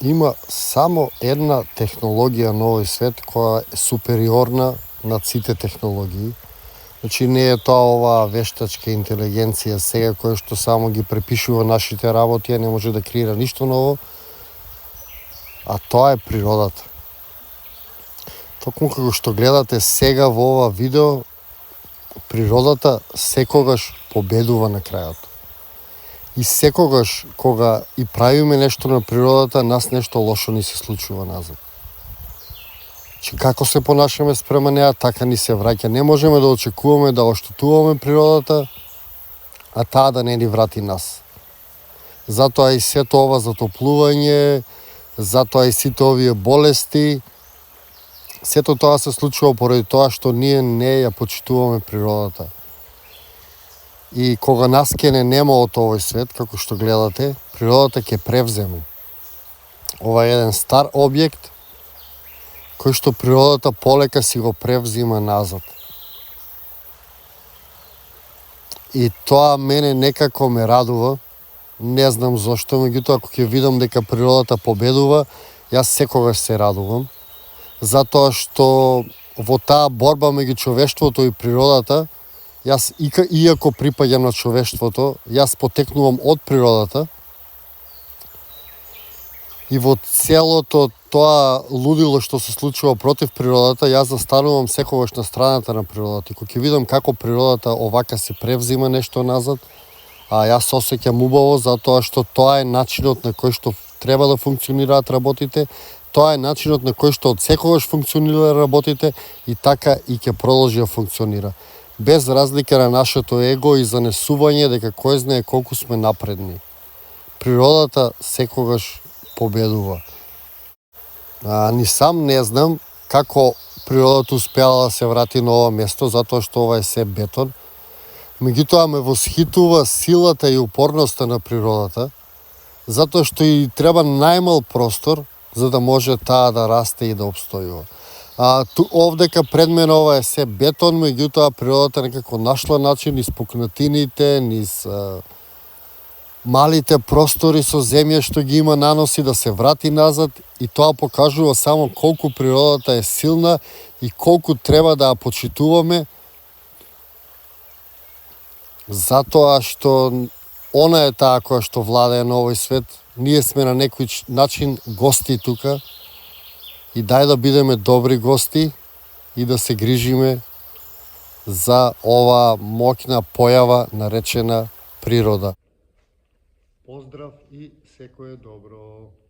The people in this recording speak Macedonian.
Има само една технологија на овој свет која е супериорна над сите технологии. Значи не е тоа оваа вештачка интелигенција сега која што само ги препишува нашите работи, а не може да креира ништо ново, а тоа е природата. Токму како што гледате сега во ова видео, природата секогаш победува на крајот. И секогаш кога и правиме нешто на природата, нас нешто лошо ни се случува назад. Че како се понашаме спрема неа, така ни се враќа. Не можеме да очекуваме да оштетуваме природата, а таа да не ни врати нас. Затоа и сето ова затоплување, затоа и сите овие болести, сето тоа се случува поради тоа што ние не ја почитуваме природата. И кога нас ќе нема од овој свет, како што гледате, природата ќе превземе. Ова е еден стар објект, кој што природата полека си го превзима назад. И тоа мене некако ме радува, не знам зошто, меѓутоа ако ќе видам дека природата победува, јас секогаш се радувам, затоа што во таа борба меѓу човештвото и природата, јас иако припаѓам на човештвото, јас потекнувам од природата и во целото тоа лудило што се случува против природата, јас застанувам секогаш на страната на природата. И кога ќе видам како природата овака се превзима нешто назад, а јас се осеќам убаво затоа што тоа е начинот на кој што треба да функционираат работите, тоа е начинот на кој што од секогаш функционира работите и така и ќе продолжи да функционира. Без разлика на нашето его и занесување дека кој знае колку сме напредни. Природата секогаш победува. Ни сам не знам како природата успеала да се врати на ова место, затоа што ова е се бетон. Меѓутоа ме восхитува силата и упорноста на природата, затоа што и треба најмал простор за да може таа да расте и да обстојува. Овдека пред мен ова е се бетон, меѓутоа природата некако нашла начин низ пукнатините, низ малите простори со земја што ги има наноси да се врати назад и тоа покажува само колку природата е силна и колку треба да ја почитуваме, затоа што она е таа која што владее на овој свет. Ние сме на некој начин гости тука и дај да бидеме добри гости и да се грижиме за ова моќна појава наречена природа. Поздрав и секое добро!